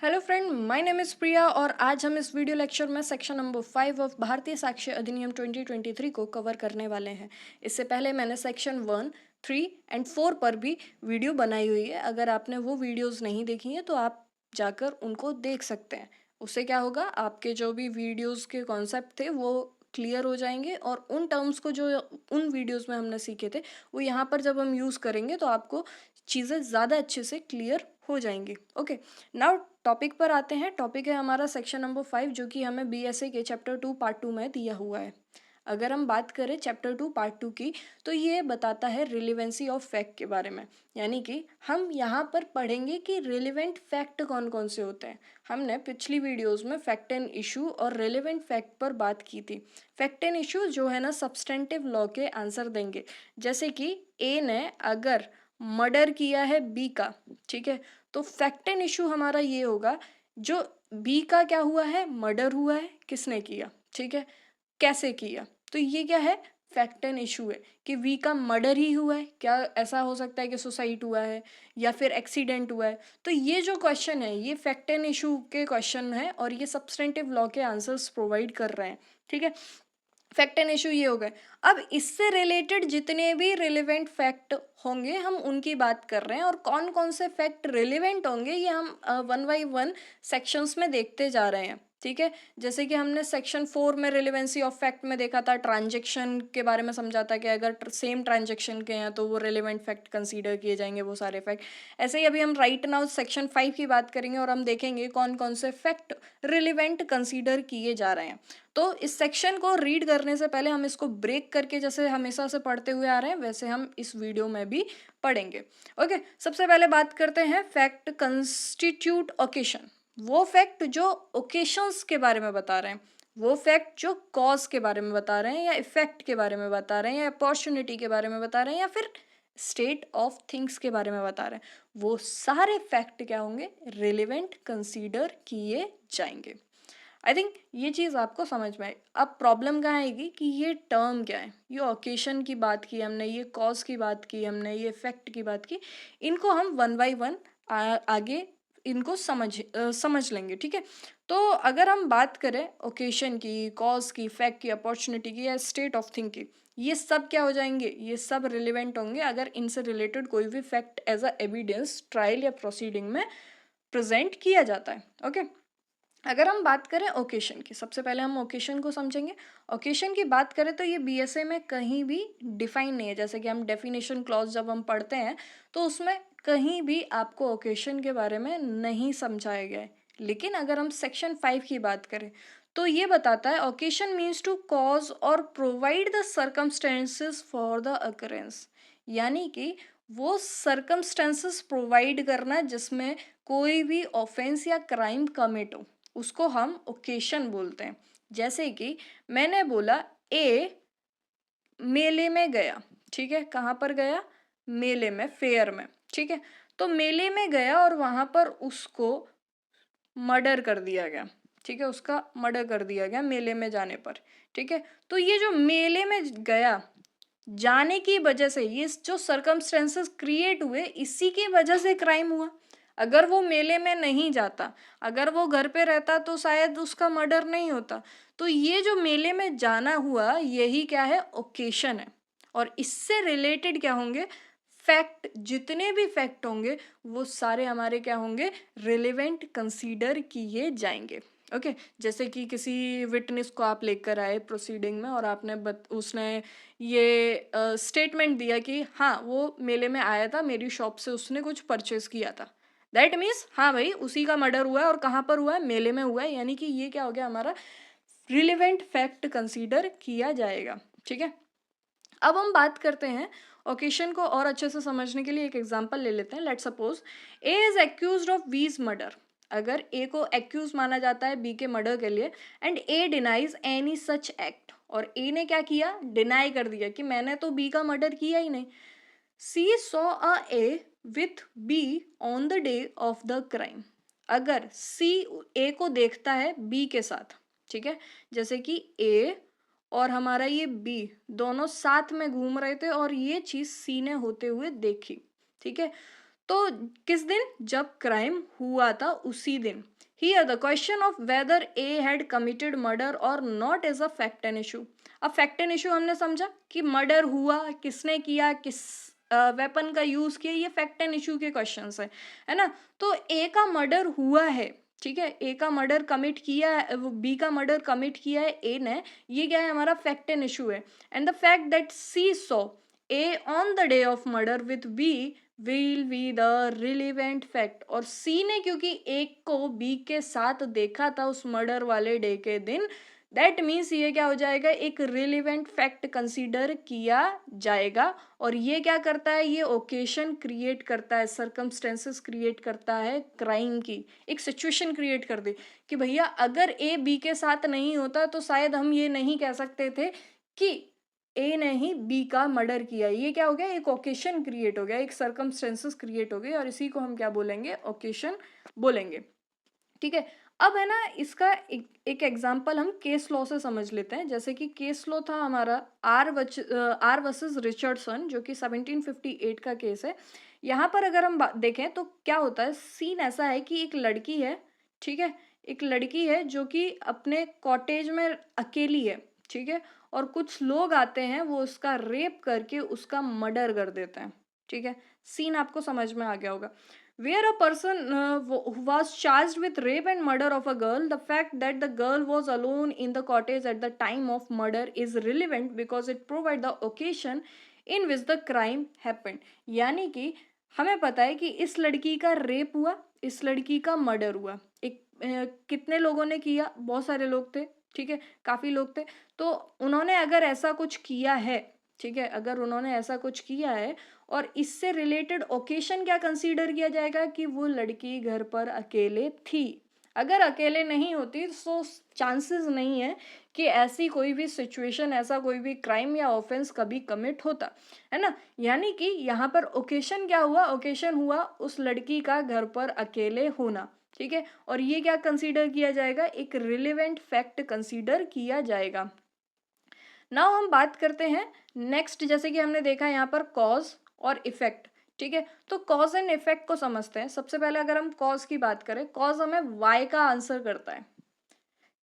Hello friend, my name is Priya और आज हम इस वीडियो लेक्चर में section number 5 of Bharatiya Sakshya अधिनियम 2023 को कवर करने वाले हैं। इससे पहले मैंने सेक्शन 1, 3 एंड 4 पर भी वीडियो बनाई हुई है। अगर आपने वो वीडियोस नहीं देखी हैं तो आप जाकर उनको देख सकते हैं। उससे क्या होगा, आपके जो भी वीडियोस के कॉन्सेप्ट थे वो क्लियर हो जाएंगे और उन टर्म्स को जो उन वीडियोस में हमने सीखे थे वो यहाँ पर जब हम यूज़ करेंगे तो आपको चीज़ें ज़्यादा अच्छे से क्लियर हो जाएंगी। ओके, नाउ टॉपिक पर आते हैं। टॉपिक है हमारा सेक्शन नंबर 5 जो कि हमें बीएसए के चैप्टर 2 पार्ट 2 में दिया हुआ है। अगर हम बात करें चैप्टर 2 पार्ट 2 की तो ये बताता है रिलेवेंसी ऑफ फैक्ट के बारे में। यानी कि हम यहाँ पर पढ़ेंगे कि रिलेवेंट फैक्ट कौन कौन से होते हैं। हमने पिछली वीडियोस में फैक्ट एंड इशू और रिलेवेंट फैक्ट पर बात की थी। फैक्ट एंड इशू जो है ना, सब्सटेंटिव लॉ के आंसर देंगे। जैसे कि ए ने अगर मर्डर किया है बी का, ठीक है, तो फैक्ट एंड इशू हमारा ये होगा, जो बी का क्या हुआ है, मर्डर हुआ है, किसने किया, ठीक है, कैसे किया। तो ये क्या है, फैक्ट एंड इशू है कि वी का मर्डर ही हुआ है। क्या ऐसा हो सकता है कि सुसाइड हुआ है या फिर एक्सीडेंट हुआ है। तो ये जो क्वेश्चन है ये फैक्ट एंड इशू के क्वेश्चन है और ये सब्सटेंटिव लॉ के आंसर्स प्रोवाइड कर रहे हैं। ठीक है, फैक्ट एंड इशू ये हो गए। अब इससे रिलेटेड जितने भी रिलेवेंट फैक्ट होंगे हम उनकी बात कर रहे हैं और कौन कौन से फैक्ट रिलेवेंट होंगे ये हम वन बाई वन सेक्शंस में देखते जा रहे हैं। ठीक है, जैसे कि हमने सेक्शन 4 में रिलेवेंसी ऑफ फैक्ट में देखा था, ट्रांजेक्शन के बारे में समझा था कि अगर सेम ट्रांजेक्शन के हैं तो वो रिलेवेंट फैक्ट कंसीडर किए जाएंगे वो सारे फैक्ट। ऐसे ही अभी हम राइट नाउ सेक्शन 5 की बात करेंगे और हम देखेंगे कौन कौन से फैक्ट रिलेवेंट कंसीडर किए जा रहे हैं। तो इस सेक्शन को रीड करने से पहले हम इसको ब्रेक करके जैसे हमेशा से पढ़ते हुए आ रहे हैं वैसे हम इस वीडियो में भी पढ़ेंगे। ओके, सबसे पहले बात करते हैं फैक्ट कंस्टिट्यूट ओकेशन। वो फैक्ट जो ओकेशंस के बारे में बता रहे हैं, वो फैक्ट जो कॉज के बारे में बता रहे हैं या इफेक्ट के बारे में बता रहे हैं या अपॉर्चुनिटी के बारे में बता रहे हैं या फिर स्टेट ऑफ थिंग्स के बारे में बता रहे हैं, वो सारे फैक्ट क्या होंगे, रिलेवेंट कंसीडर किए जाएंगे। आई थिंक ये चीज़ आपको समझ में आई। अब प्रॉब्लम कहाँ आएगी कि ये टर्म क्या है। ये ओकेशन की बात की हमने, ये कॉज की बात की हमने, ये इफेक्ट की बात की। इनको हम वन बाई वन आगे इनको समझ लेंगे। ठीक है, तो अगर हम बात करें ओकेशन की, कॉज की, इफेक्ट की, अपॉर्चुनिटी की या स्टेट ऑफ थिंग की, ये सब क्या हो जाएंगे, ये सब रिलेवेंट होंगे अगर इनसे रिलेटेड कोई भी fact as a evidence trial या प्रोसीडिंग में प्रेजेंट किया जाता है। ओके, अगर हम बात करें ओकेशन की, सबसे पहले हम ओकेशन को समझेंगे। ओकेशन की बात करें तो ये बीएसए में कहीं भी डिफाइन नहीं है। जैसे कि हम डेफिनेशन क्लॉज जब हम पढ़ते हैं तो उसमें कहीं भी आपको ओकेशन के बारे में नहीं समझाया गया है। लेकिन अगर हम सेक्शन 5 की बात करें तो ये बताता है ओकेशन मीन्स टू कॉज और provide the circumstances for the occurrence. यानी कि वो सर्कमस्टेंसेस प्रोवाइड करना जिसमें कोई भी ऑफेंस या क्राइम कमिट हो, उसको हम ओकेशन बोलते हैं। जैसे कि मैंने बोला ए मेले में गया, ठीक है, कहाँ पर गया, मेले में, फेयर में, ठीक है, तो मेले में गया और वहां पर उसको मर्डर कर दिया गया। ठीक है, उसका मर्डर कर दिया गया मेले में जाने पर। ठीक है, तो ये जो मेले में गया जाने की वजह से, ये जो सर्कमस्टेंसेस क्रिएट हुए इसी की वजह से क्राइम हुआ। अगर वो मेले में नहीं जाता, अगर वो घर पे रहता तो शायद उसका मर्डर नहीं होता। तो ये जो मेले में जाना हुआ यही क्या है, ओकेशन है। और इससे रिलेटेड क्या होंगे, फैक्ट, जितने भी फैक्ट होंगे वो सारे हमारे क्या होंगे, रिलेवेंट कंसीडर किए जाएंगे। ओके, जैसे कि किसी विटनेस को आप लेकर आए प्रोसीडिंग में और आपने उसने ये स्टेटमेंट दिया कि हाँ वो मेले में आया था, मेरी शॉप से उसने कुछ परचेज किया था। दैट मीन्स हाँ भाई उसी का मर्डर हुआ है और कहाँ पर हुआ है, मेले में हुआ है। यानी कि ये क्या हो गया, हमारा रिलेवेंट फैक्ट कंसीडर किया जाएगा। ठीक है, अब हम बात करते हैं ओकेशन को और अच्छे से समझने के लिए एक एग्जांपल ले लेते हैं। Let's suppose A is accused of बीज मर्डर। अगर ए को एक्यूज माना जाता है बी के मर्डर के लिए and A denies any such act, और ए ने क्या किया, डिनाई कर दिया कि मैंने तो बी का मर्डर किया ही नहीं। C saw a A with B on the day of the crime. अगर सी ए को देखता है बी के साथ, ठीक है, जैसे कि ए और हमारा ये बी दोनों साथ में घूम रहे थे और ये चीज सी ने होते हुए देखी। ठीक है, तो किस दिन? जब क्राइम हुआ था उसी दिन। Here the question of whether A had committed murder or not is a fact and issue. अब fact and issue हमने समझा कि मर्डर हुआ, किसने किया, किस वेपन का यूज किया, ये फैक्ट एंड इशू के क्वेश्चंस है ना। तो ए का मर्डर हुआ है, ठीक है, ए का मर्डर कमिट किया है, बी का मर्डर कमिट किया है ए ने, ये क्या है? हमारा फैक्ट एंड इशू है। And the fact that C saw A on the day of murder with B will be the relevant fact. और सी ने क्योंकि ए को बी के साथ देखा था उस मर्डर वाले डे के दिन, दैट मीन्स ये क्या हो जाएगा? एक रिलेवेंट फैक्ट कंसीडर किया जाएगा। और ये क्या करता है? ये ओकेशन क्रिएट करता है, सर्कमस्टेंसेस क्रिएट करता है क्राइम की, एक सिचुएशन क्रिएट कर दी कि भैया अगर ए बी के साथ नहीं होता तो शायद हम ये नहीं कह सकते थे कि ए ने ही बी का मर्डर किया। ये क्या हो गया? एक ओकेशन क्रिएट हो गया, एक सर्कमस्टेंसेस क्रिएट हो गए, और इसी को हम क्या बोलेंगे? ओकेशन बोलेंगे। ठीक है, अब है ना इसका एक एग्जाम्पल हम केस लॉ से समझ लेते हैं। जैसे कि केस लॉ था हमारा आर वर्सेस रिचर्डसन, जो कि 1758 का केस है। यहाँ पर अगर हम देखें तो क्या होता है, सीन ऐसा है कि एक लड़की है, ठीक है, एक लड़की है जो कि अपने कॉटेज में अकेली है, ठीक है, और कुछ लोग आते हैं, वो उसका रेप करके उसका मर्डर कर देते हैं। ठीक है, सीन आपको समझ में आ गया होगा। Where a person who was charged with rape and murder of a girl, the fact that the girl was alone in the cottage at the time of murder is relevant because it provides the occasion in which the crime happened. यानी कि हमें पता है कि इस लड़की का rape हुआ, इस लड़की का मर्डर हुआ। एक कितने लोगों ने किया? बहुत सारे लोग थे, ठीक है, काफ़ी लोग थे। तो उन्होंने अगर ऐसा कुछ किया है, ठीक है, अगर उन्होंने ऐसा कुछ किया है और इससे रिलेटेड ओकेशन क्या कंसीडर किया जाएगा? कि वो लड़की घर पर अकेले थी। अगर अकेले नहीं होती तो चांसेस नहीं है कि ऐसी कोई भी सिचुएशन, ऐसा कोई भी क्राइम या ऑफेंस कभी कमिट होता, है ना। यानी कि यहाँ पर ओकेशन क्या हुआ? ओकेशन हुआ उस लड़की का घर पर अकेले होना, ठीक है, और ये क्या कंसीडर किया जाएगा? एक रिलेवेंट फैक्ट कंसीडर किया जाएगा। नाउ हम बात करते हैं नेक्स्ट, जैसे कि हमने देखा यहाँ पर कॉज और इफेक्ट, ठीक है, तो कॉज एंड इफेक्ट को समझते हैं। सबसे पहले अगर हम कॉज की बात करें, कॉज हमें वाई का आंसर करता है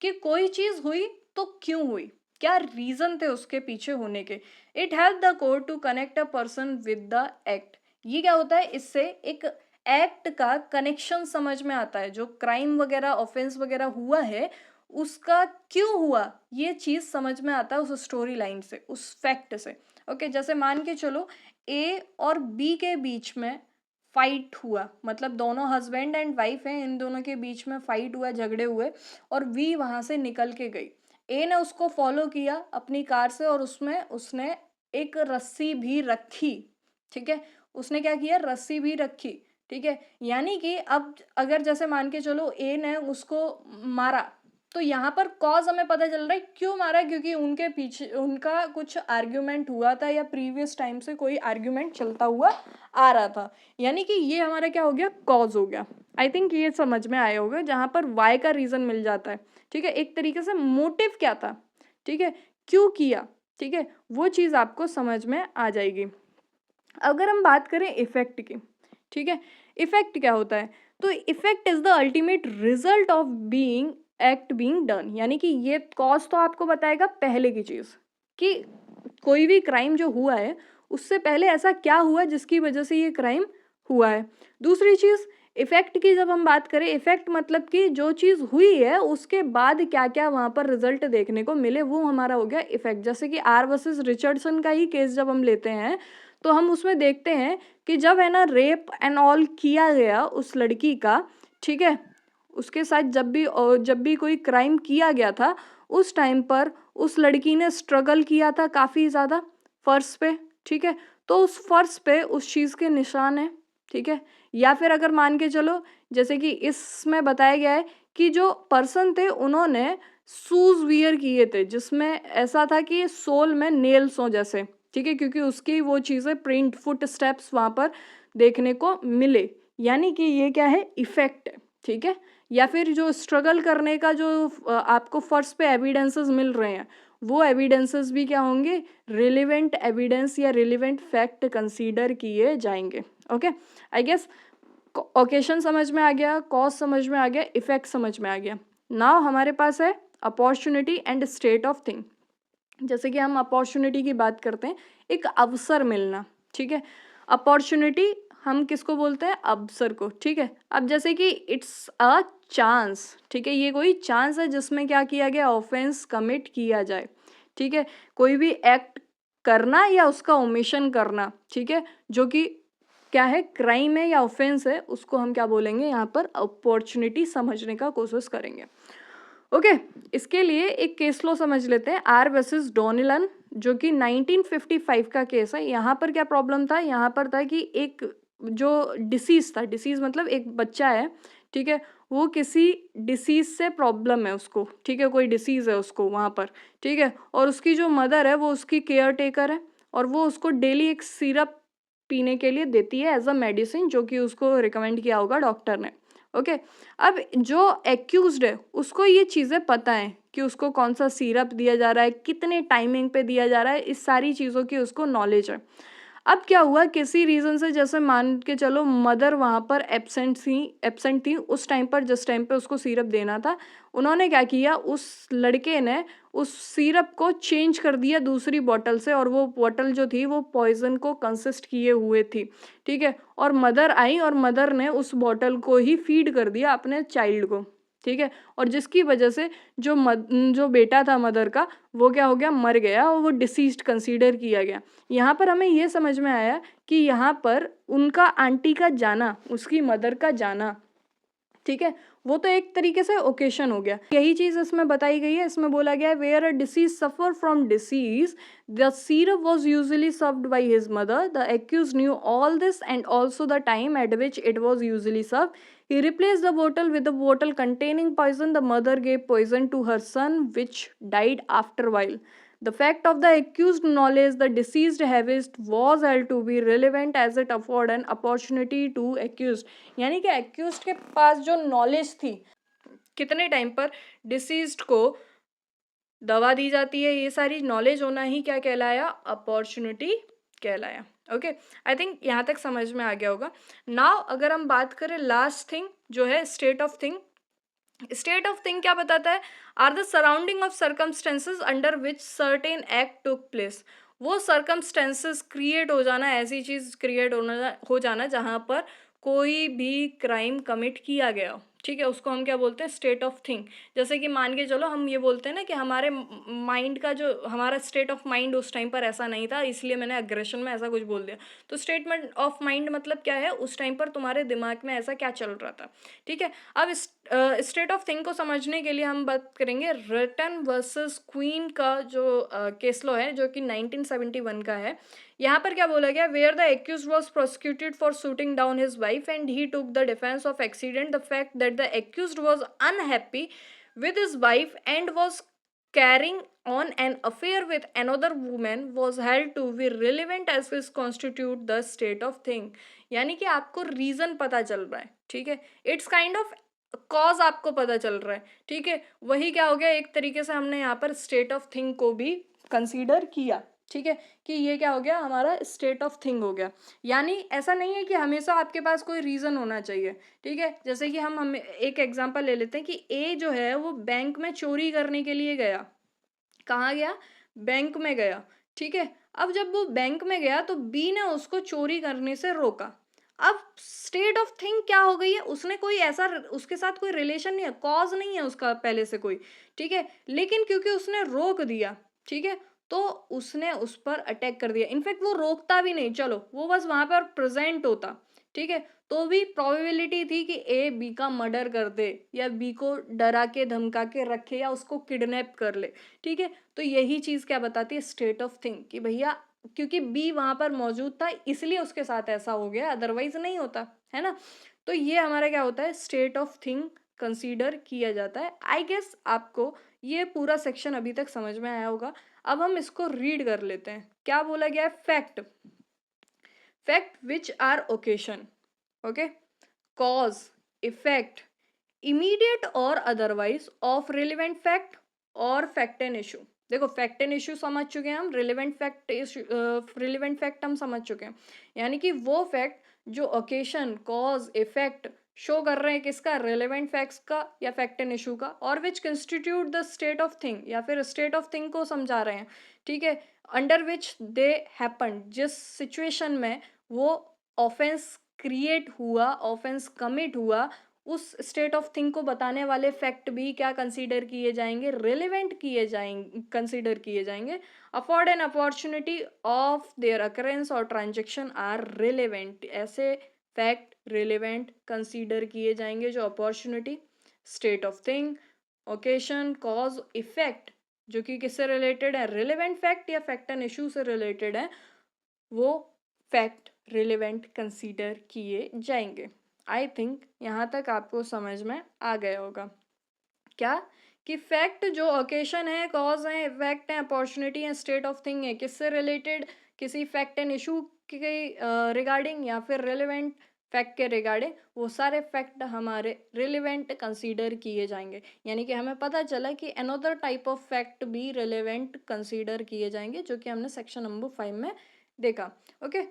कि कोई चीज हुई तो क्यों हुई, क्या रीजन थे उसके पीछे होने के। It help the court to connect a person with the act. ये क्या होता है? इससे एक एक्ट का कनेक्शन समझ में आता है, जो क्राइम वगैरह ऑफेंस वगैरह हुआ है उसका क्यों हुआ ये चीज समझ में आता है उस स्टोरी लाइन से, उस फैक्ट से। ओके, जैसे मान के चलो ए और बी के बीच में फाइट हुआ, मतलब दोनों हस्बैंड एंड वाइफ हैं, इन दोनों के बीच में फाइट हुआ, झगड़े हुए, और बी वहां से निकल के गई। ए ने उसको फॉलो किया अपनी कार से और उसमें उसने एक रस्सी भी रखी, ठीक है, उसने क्या किया? रस्सी भी रखी, ठीक है। यानी कि अब अगर जैसे मान के चलो ए ने उसको मारा, तो यहाँ पर कॉज हमें पता चल रहा है क्यों मारा, क्योंकि उनके पीछे उनका कुछ आर्ग्यूमेंट हुआ था या प्रीवियस टाइम से कोई आर्ग्यूमेंट चलता हुआ आ रहा था। यानी कि ये हमारा क्या हो गया? कॉज हो गया। आई थिंक ये समझ में आया होगा, जहाँ पर वाई का रीजन मिल जाता है, ठीक है, एक तरीके से मोटिव क्या था, ठीक है, क्यों किया, ठीक है, वो चीज़ आपको समझ में आ जाएगी। अगर हम बात करें इफेक्ट की, ठीक है, इफेक्ट क्या होता है? तो effect is the ultimate result of being act being done. यानी कि ये कॉज तो आपको बताएगा पहले की चीज़ कि कोई भी क्राइम जो हुआ है उससे पहले ऐसा क्या हुआ जिसकी वजह से ये क्राइम हुआ है। दूसरी चीज़ इफेक्ट की जब हम बात करें, इफेक्ट मतलब कि जो चीज़ हुई है उसके बाद क्या क्या वहाँ पर रिजल्ट देखने को मिले, वो हमारा हो गया इफेक्ट। जैसे कि आर वर्सेस रिचर्डसन का ही केस जब हम लेते हैं तो हम उसमें देखते हैं कि जब है ना रेप एंड ऑल किया गया उस लड़की का, ठीक है, उसके साथ जब भी कोई क्राइम किया गया था उस टाइम पर उस लड़की ने स्ट्रगल किया था काफ़ी ज़्यादा फर्श पे, ठीक है, तो उस फर्श पे उस चीज़ के निशान है, ठीक है। या फिर अगर मान के चलो जैसे कि इसमें बताया गया है कि जो पर्सन थे उन्होंने शूज़ वियर किए थे जिसमें ऐसा था कि सोल में नेल्स हों जैसे, ठीक है, क्योंकि उसकी वो चीज़ें प्रिंट फुट स्टेप्स वहाँ पर देखने को मिले। यानी कि ये क्या है? इफेक्ट है, ठीक है। या फिर जो स्ट्रगल करने का जो आपको फर्स्ट पे एविडेंसेस मिल रहे हैं वो एविडेंसेस भी क्या होंगे? रिलेवेंट एविडेंस या रिलेवेंट फैक्ट कंसीडर किए जाएंगे। ओके, आई गेस ओकेशन समझ में आ गया, कॉज समझ में आ गया, इफेक्ट समझ में आ गया। नाउ हमारे पास है opportunity and state of thing. जैसे कि हम अपॉर्चुनिटी की बात करते हैं, एक अवसर मिलना, ठीक है। अपॉर्चुनिटी हम किसको बोलते हैं, अवसर को, ठीक है। अब जैसे कि इट्स अ चांस, ठीक है, ये कोई चांस है जिसमें क्या किया गया, ऑफेंस कमिट किया जाए, ठीक है। कोई भी एक्ट करना या उसका ओमिशन करना, ठीक है, जो कि क्या है, क्राइम है या ऑफेंस है, उसको हम क्या बोलेंगे, यहाँ पर अपॉर्चुनिटी समझने का कोशिश करेंगे। ओके, इसके लिए एक केस लो समझ लेते हैं, आर वर्सेस डोनिलन, जो कि 1955 का केस है। यहाँ पर क्या प्रॉब्लम था, यहाँ पर था कि एक जो डिसीज था, डिसीज मतलब एक बच्चा है, ठीक है, वो किसी डिसीज से प्रॉब्लम है उसको, ठीक है, कोई डिसीज है उसको वहाँ पर, ठीक है, और उसकी जो मदर है वो उसकी केयर टेकर है, और वो उसको डेली एक सिरप पीने के लिए देती है एज अ मेडिसिन, जो कि उसको रिकमेंड किया होगा डॉक्टर ने। ओके, अब जो एक्यूज्ड है उसको ये चीज़ें पता है कि उसको कौन सा सिरप दिया जा रहा है, कितने टाइमिंग पे दिया जा रहा है, इस सारी चीज़ों की उसको नॉलेज है। अब क्या हुआ, किसी रीज़न से, जैसे मान के चलो मदर वहाँ पर एब्सेंट थी उस टाइम पर, जिस टाइम पे उसको सिरप देना था, उन्होंने क्या किया, उस लड़के ने उस सिरप को चेंज कर दिया दूसरी बॉटल से, और वो बॉटल जो थी वो पॉइजन को कंसिस्ट किए हुए थी, ठीक है। और मदर आई और मदर ने उस बॉटल को ही फीड कर दिया अपने चाइल्ड को, ठीक है, और जिसकी वजह से जो बेटा था मदर का, वो क्या हो गया, मर गया, और वो डिसीज्ड कंसीडर किया गया। यहाँ पर हमें ये समझ में आया कि यहाँ पर उनका आंटी का जाना, उसकी मदर का जाना, ठीक है, वो तो एक तरीके से ओकेशन हो गया। यही चीज इसमें बताई गई है, इसमें बोला गया है, where a disease suffer from disease the syrup was usually served by his mother. The accused knew all this and also the time at which it was usually served. He replaced the bottle with a bottle containing poison. The mother gave poison to her son, which died after a while. The fact of the accused knowledge the deceased havest was held to be relevant as it afford an opportunity to accused. यानी कि accused के पास जो knowledge थी, कितने time पर deceased को दवा दी जाती है, ये सारी नॉलेज होना ही क्या कहलाया, अपॉर्चुनिटी कहलाया। ओके, आई थिंक यहाँ तक समझ में आ गया होगा। नाउ अगर हम बात करें लास्ट थिंग जो है state of thing, state of thing क्या बताता है, are the surrounding of circumstances under which certain act took place. वो सर्कमस्टेंसेस क्रिएट हो जाना, ऐसी चीज क्रिएट हो जाना जहाँ पर कोई भी क्राइम कमिट किया गया हो, ठीक है, उसको हम क्या बोलते हैं, स्टेट ऑफ थिंग। जैसे कि मान के चलो हम ये बोलते हैं ना कि हमारे माइंड का जो हमारा स्टेट ऑफ माइंड उस टाइम पर ऐसा नहीं था, इसलिए मैंने अग्रेशन में ऐसा कुछ बोल दिया। तो स्टेटमेंट ऑफ माइंड मतलब क्या है, उस टाइम पर तुम्हारे दिमाग में ऐसा क्या चल रहा था, ठीक है। अब स्टेट ऑफ थिंग को समझने के लिए हम बात करेंगे रिटन वर्सेस क्वीन का जो केस लॉ है, जो कि 1971 का है। यहाँ पर क्या बोला गया, where the accused was prosecuted for shooting down his wife and he took the defence of accident, the fact that the accused was unhappy with his wife and was carrying on an affair with another woman was held to be relevant as it constitute the state of thing। यानी कि आपको reason पता चल रहा है, ठीक है, it's kind of cause आपको पता चल रहा है, ठीक है, वही क्या हो गया, एक तरीके से हमने यहाँ पर स्टेट ऑफ थिंग को भी कंसीडर किया, ठीक है, कि ये क्या हो गया, हमारा स्टेट ऑफ थिंग हो गया। यानी ऐसा नहीं है कि हमेशा आपके पास कोई रीज़न होना चाहिए, ठीक है। जैसे कि हम एक एग्जांपल ले लेते हैं कि ए जो है वो बैंक में चोरी करने के लिए गया, कहाँ गया, बैंक में गया, ठीक है। अब जब वो बैंक में गया तो बी ने उसको चोरी करने से रोका। अब स्टेट ऑफ थिंग क्या हो गई है, उसने कोई ऐसा, उसके साथ कोई रिलेशन नहीं है, कॉज नहीं है उसका पहले से कोई, ठीक है, लेकिन क्योंकि उसने रोक दिया, ठीक है, तो उसने उस पर अटैक कर दिया। इनफैक्ट वो रोकता भी नहीं, चलो वो बस वहां पर प्रेजेंट होता, ठीक है, तो भी प्रोबेबिलिटी थी कि ए बी का मर्डर कर दे या बी को डरा के धमका के रखे या उसको किडनैप कर ले, ठीक है। तो यही चीज क्या बताती है, स्टेट ऑफ थिंग, कि भैया क्योंकि बी वहां पर मौजूद था इसलिए उसके साथ ऐसा हो गया, अदरवाइज नहीं होता, है ना। तो ये हमारा क्या होता है, स्टेट ऑफ थिंग कंसीडर किया जाता है। आई गेस आपको ये पूरा सेक्शन अभी तक समझ में आया होगा। अब हम इसको रीड कर लेते हैं, क्या बोला गया है, fact, fact which are occasion, okay, cause, effect, immediate और अदरवाइज ऑफ रिलेवेंट फैक्ट और फैक्ट एंड इशू। देखो फैक्ट एंड इशू समझ चुके हैं हम, रिलेवेंट फैक्ट हम समझ चुके हैं, यानी कि वो फैक्ट जो ओकेशन, कॉज, इफेक्ट शो कर रहे हैं किसका, रिलेवेंट फैक्ट्स का या फैक्ट एंड इशू का, और which constitute the state of thing, या फिर स्टेट ऑफ थिंग को समझा रहे हैं, ठीक है, अंडर विच दे हैपन, जिस सिचुएशन में वो ऑफेंस क्रिएट हुआ, ऑफेंस कमिट हुआ, उस स्टेट ऑफ थिंग को बताने वाले फैक्ट भी क्या कंसीडर किए जाएंगे, रिलेवेंट किए जाएंगे, कंसीडर किए जाएंगे। Afford an opportunity of their occurrence और ट्रांजेक्शन आर रिलेवेंट, ऐसे फैक्ट रिलेवेंट कंसीडर किए जाएंगे जो opportunity, state of thing, occasion, cause, effect जो कि किससे रिलेटेड है, रिलेवेंट फैक्ट या फैक्ट एंड इशू से रिलेटेड है, वो फैक्ट रिलेवेंट कंसीडर किए जाएंगे। आई थिंक यहाँ तक आपको समझ में आ गया होगा क्या, कि फैक्ट जो ओकेशन है, कॉज है, इफेक्ट है, अपॉर्चुनिटी है, स्टेट ऑफ थिंग है, किससे रिलेटेड, किसी फैक्ट एंड इशू के रिगार्डिंग या फिर रिलेवेंट फैक्ट के रिगार्डिंग, वो सारे फैक्ट हमारे रिलेवेंट कंसीडर किए जाएंगे। यानी कि हमें पता चला कि अनदर टाइप ऑफ फैक्ट भी रिलेवेंट कंसीडर किए जाएंगे, जो कि हमने सेक्शन नंबर 5 में देखा। ओके,